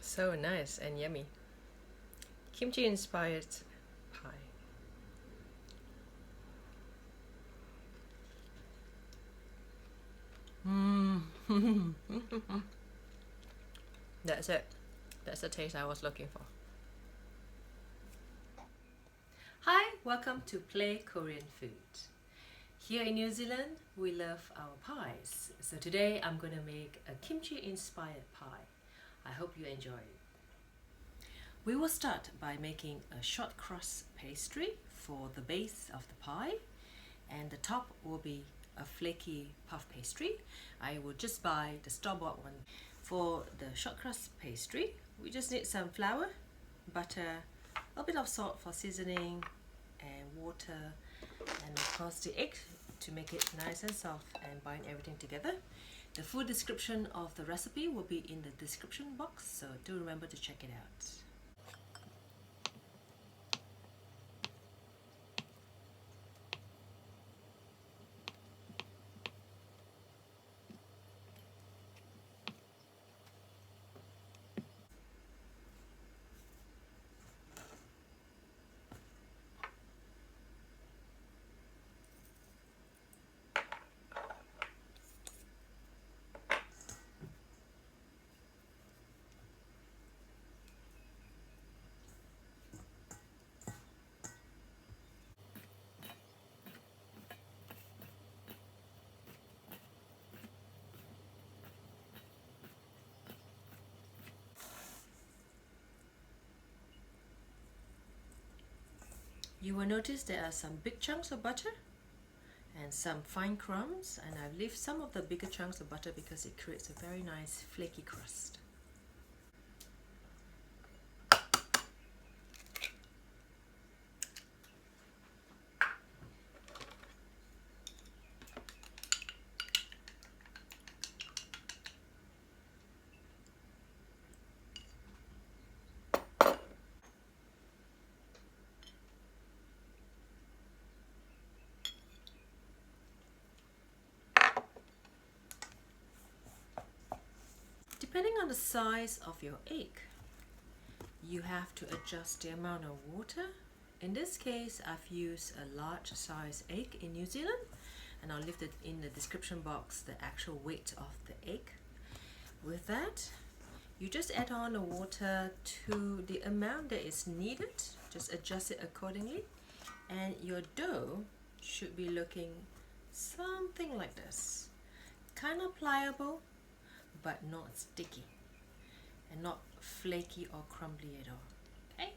So nice and yummy. Kimchi inspired pie. That's it. That's the taste I was looking for. Hi, welcome to Play Korean Food. Here in New Zealand, we love our pies. So today I'm going to make a kimchi inspired pie. I hope you enjoy it. We will start by making a short crust pastry for the base of the pie, and the top will be a flaky puff pastry. I will just buy the store-bought one. For the short crust pastry, we just need some flour, butter, a bit of salt for seasoning, and water, and of course the egg to make it nice and soft and bind everything together. The full description of the recipe will be in the description box, so do remember to check it out. You will notice there are some big chunks of butter and some fine crumbs, and I've left some of the bigger chunks of butter because it creates a very nice flaky crust. Depending on the size of your egg, you have to adjust the amount of water. In this case, I've used a large size egg in New Zealand, and I'll leave it in the description box the actual weight of the egg. With that, you just add on the water to the amount that is needed, just adjust it accordingly, and your dough should be looking something like this. Kind of pliable, but not sticky and not flaky or crumbly at all. Okay,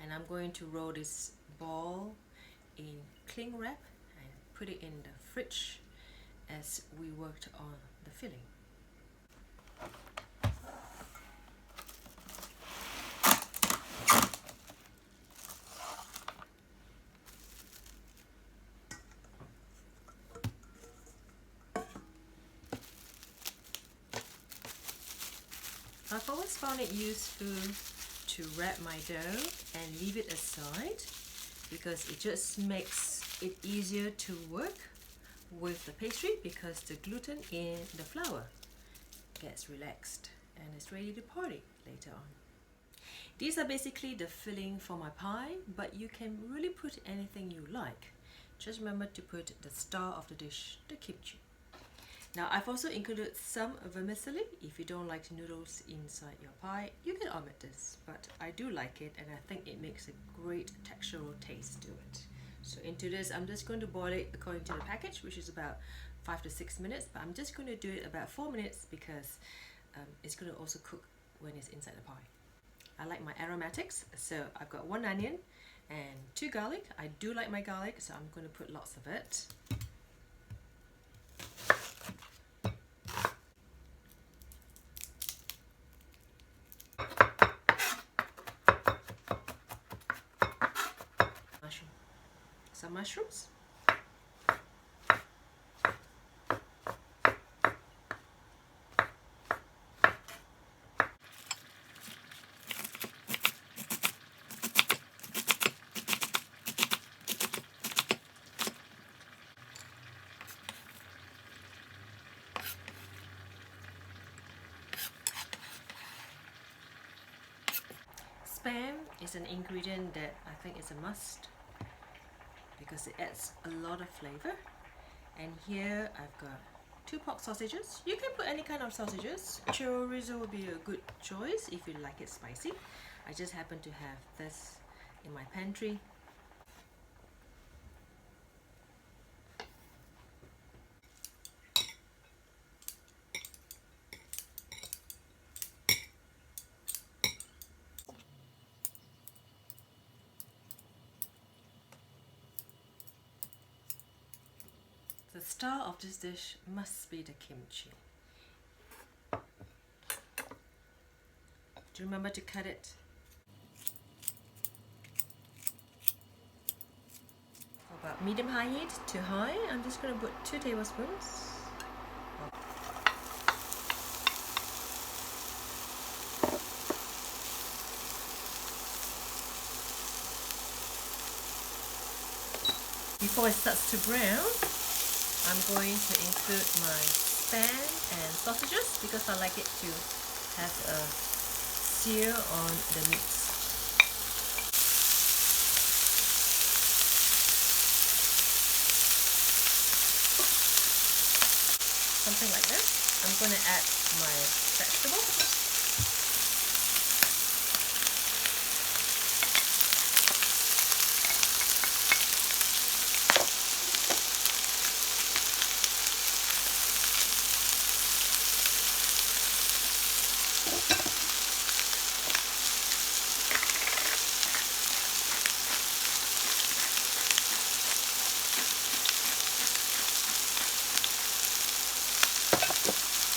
and I'm going to roll this ball in cling wrap and put it in the fridge as we worked on the filling. I've always found it useful to wrap my dough and leave it aside because it just makes it easier to work with the pastry, because the gluten in the flour gets relaxed and it's ready to party later on. These are basically the filling for my pie, but you can really put anything you like. Just remember to put the star of the dish, the kimchi. Now I've also included some vermicelli. If you don't like noodles inside your pie, you can omit this, but I do like it and I think it makes a great textural taste to it. So into this, I'm just going to boil it according to the package, which is about 5 to 6 minutes, but I'm just going to do it about 4 minutes because it's going to also cook when it's inside the pie. I like my aromatics, so I've got 1 onion and 2 garlic. I do like my garlic, so I'm going to put lots of it. Some mushrooms. spam is an ingredient that I think is a must because it adds a lot of flavor. And here I've got 2 pork sausages. You can put any kind of sausages. Chorizo would be a good choice if you like it spicy. I just happen to have this in my pantry. The star of this dish must be the kimchi. Do remember to cut it. About medium-high heat to high, I'm just going to put 2 tablespoons. Before it starts to brown, I'm going to include my spam and sausages because I like it to have a sear on the meats. Something like this. I'm going to add my vegetables.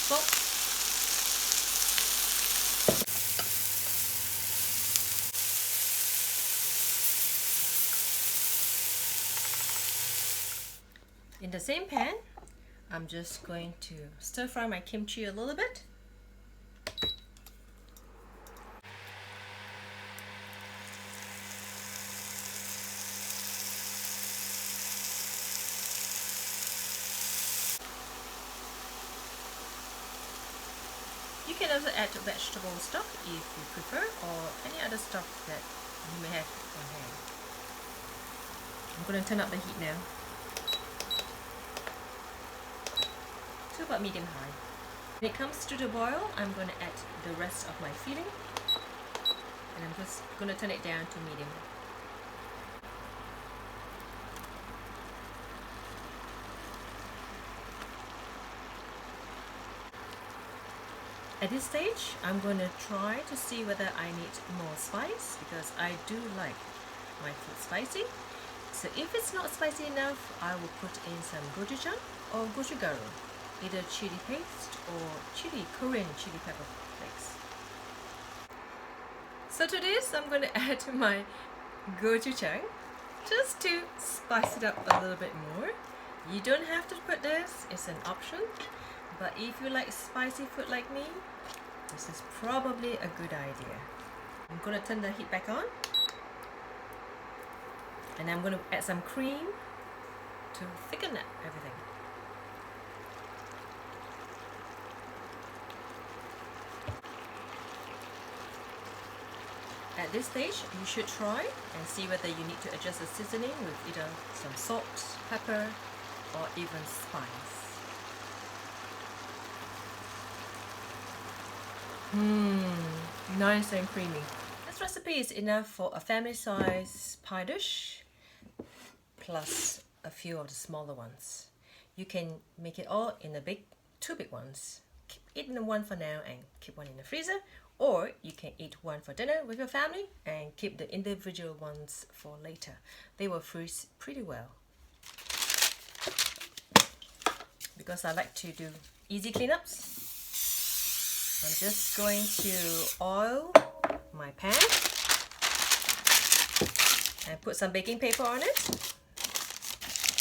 Salt. In the same pan, I'm just going to stir fry my kimchi a little bit. You can also add vegetable stock if you prefer, or any other stock that you may have on hand. I'm going to turn up the heat now to about medium-high. When it comes to the boil, I'm going to add the rest of my filling, and I'm just going to turn it down to medium. At this stage, I'm going to try to see whether I need more spice because I do like my food spicy. So if it's not spicy enough, I will put in some gochujang or gochugaru, either chili paste or Korean chili pepper flakes. So to this, I'm going to add my gochujang just to spice it up a little bit more. You don't have to put this, it's an option. But if you like spicy food like me, this is probably a good idea. I'm going to turn the heat back on. And I'm going to add some cream to thicken up everything. At this stage, you should try and see whether you need to adjust the seasoning with either some salt, pepper, or even spice. Nice and creamy. This recipe is enough for a family size pie dish plus a few of the smaller ones. You can make it all in a two big ones. Keep eating one for now and keep one in the freezer, or you can eat one for dinner with your family and keep the individual ones for later. They will freeze pretty well. Because I like to do easy cleanups, I'm just going to oil my pan and put some baking paper on it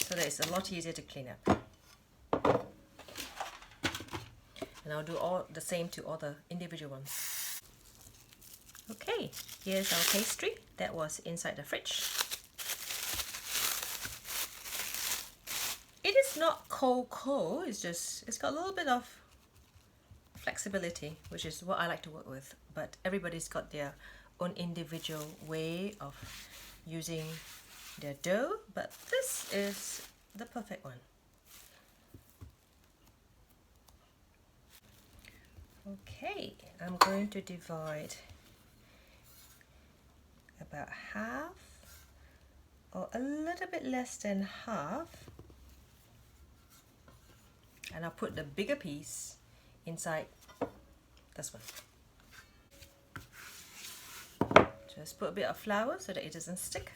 so that it's a lot easier to clean up. And I'll do all the same to all the individual ones. Okay, here's our pastry that was inside the fridge. It is not cold, it's got a little bit of flexibility, which is what I like to work with, but everybody's got their own individual way of using their dough, but this is the perfect one. Okay, I'm going to divide about half or a little bit less than half, and I'll put the bigger piece inside this one. Just put a bit of flour so that it doesn't stick.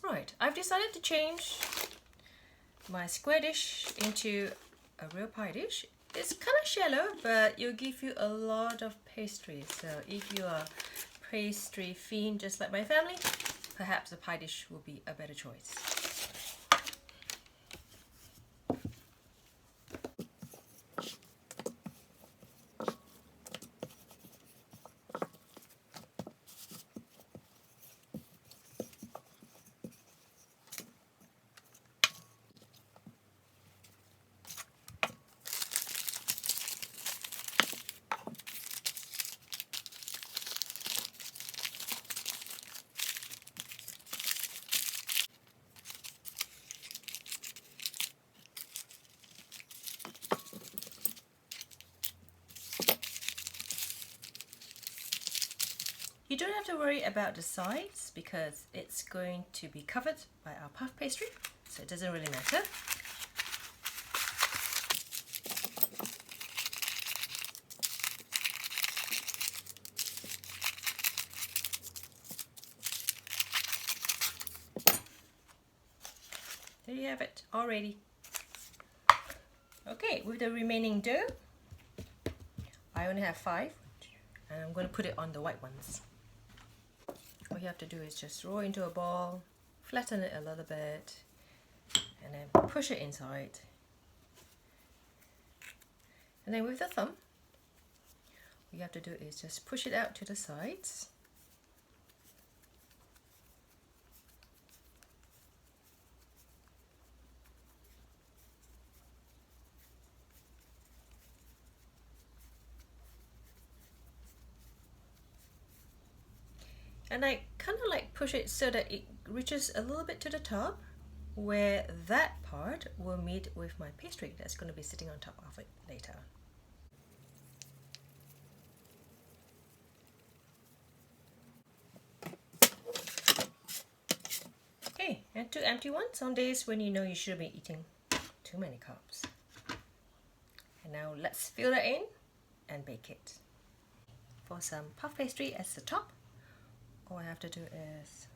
Right, I've decided to change my square dish into a real pie dish. It's kind of shallow, but it'll give you a lot of pastry. So if you are a pastry fiend just like my family, perhaps a pie dish will be a better choice. You don't have to worry about the sides because it's going to be covered by our puff pastry, so it doesn't really matter. There you have it, all ready. Okay, with the remaining dough, I only have 5, and I'm going to put it on the white ones. All you have to do is just roll into a ball, flatten it a little bit, and then push it inside. And then with the thumb, all you have to do is just push it out to the sides. And I kind of like push it so that it reaches a little bit to the top, where that part will meet with my pastry that's going to be sitting on top of it later. Okay, and 2 empty ones on days when you know you shouldn't be eating too many carbs. And now let's fill that in and bake it. For some puff pastry as the top, all I have to do is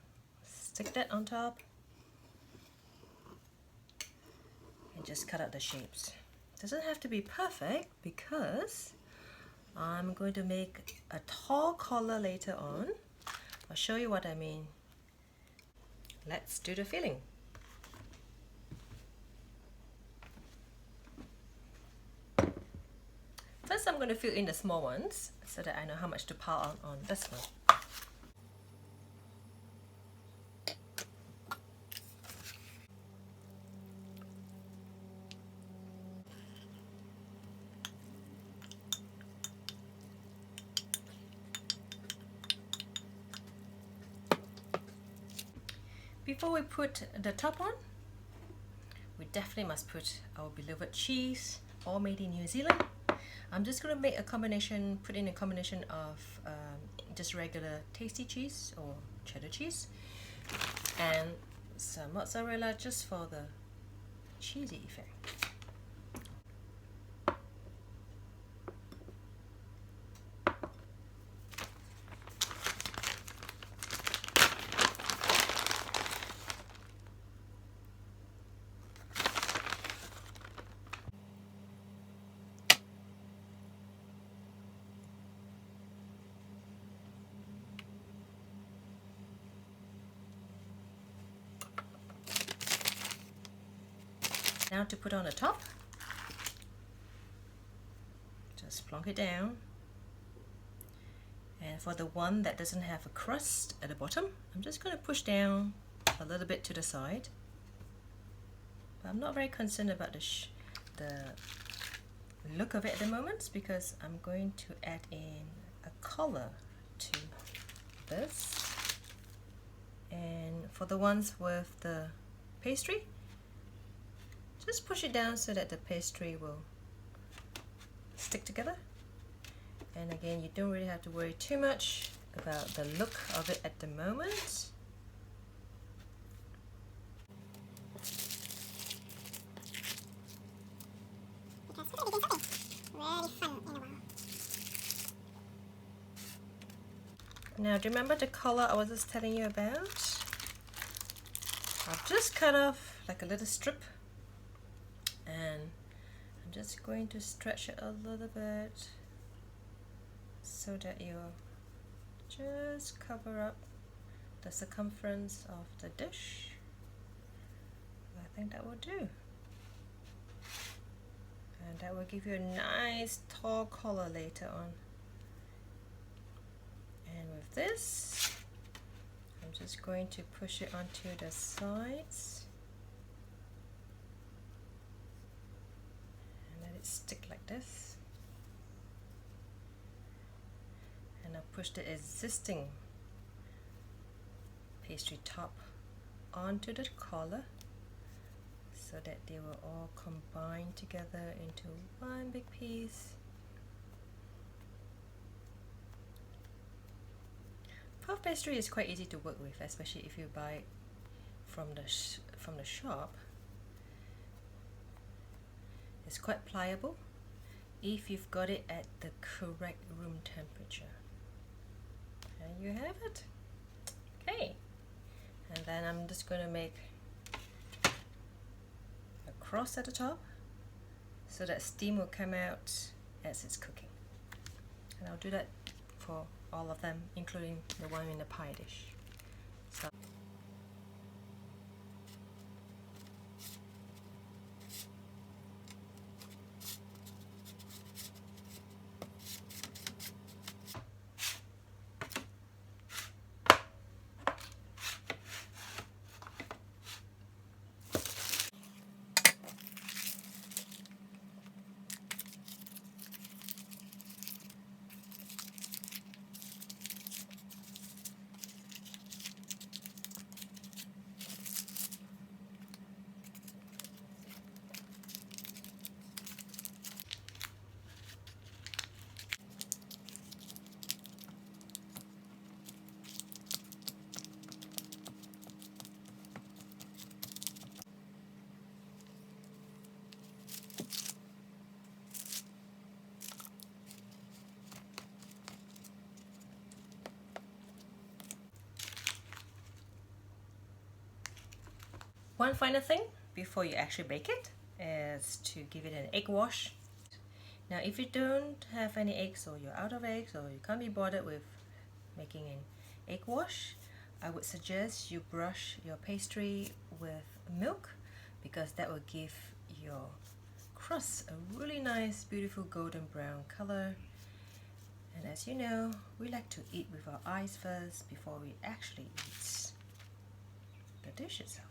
stick that on top and just cut out the shapes. It doesn't have to be perfect because I'm going to make a tall collar later on. I'll show you what I mean. Let's do the filling. First I'm going to fill in the small ones so that I know how much to pile on this one. Before we put the top on, we definitely must put our beloved cheese, all made in New Zealand. I'm just going to make a combination, put in a combination of just regular tasty cheese or cheddar cheese and some mozzarella just for the cheesy effect. Now to put on the top, just plonk it down, and for the one that doesn't have a crust at the bottom, I'm just going to push down a little bit to the side, but I'm not very concerned about the look of it at the moment because I'm going to add in a color to this. And for the ones with the pastry, just push it down so that the pastry will stick together. And again, you don't really have to worry too much about the look of it at the moment. Now, do you remember the color I was just telling you about? I've just cut off like a little strip, and I'm just going to stretch it a little bit so that you'll just cover up the circumference of the dish. I think that will do. And that will give you a nice tall color later on. And with this, I'm just going to push it onto the sides and let it stick like this. And I'll push the existing pastry top onto the collar so that they will all combine together into one big piece. Puff pastry is quite easy to work with, especially if you buy it from the shop. It's quite pliable if you've got it at the correct room temperature. And you have it. Okay, and then I'm just going to make a cross at the top so that steam will come out as it's cooking. And I'll do that for all of them, including the one in the pie dish. So one final thing before you actually bake it is to give it an egg wash. Now, if you don't have any eggs, or you're out of eggs, or you can't be bothered with making an egg wash, I would suggest you brush your pastry with milk, because that will give your crust a really nice, beautiful golden brown color. And as you know, we like to eat with our eyes first before we actually eat the dish itself.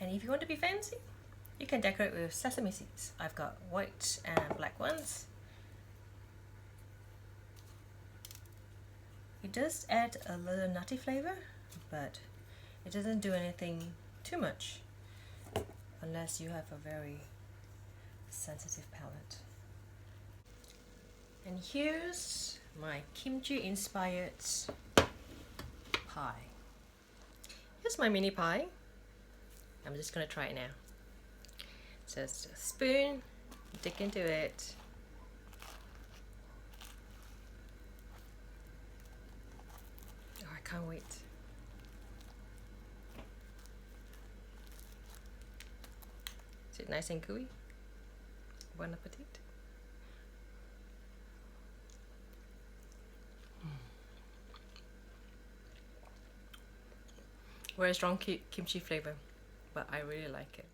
And if you want to be fancy, you can decorate with sesame seeds. I've got white and black ones. It does add a little nutty flavor, but it doesn't do anything too much unless you have a very sensitive palate. And here's my kimchi inspired pie. Here's my mini pie. I'm just going to try it now. So it's a spoon, dig into it. Oh, I can't wait. Is it nice and gooey? Bon appetit. Very strong kimchi flavor, but I really like it.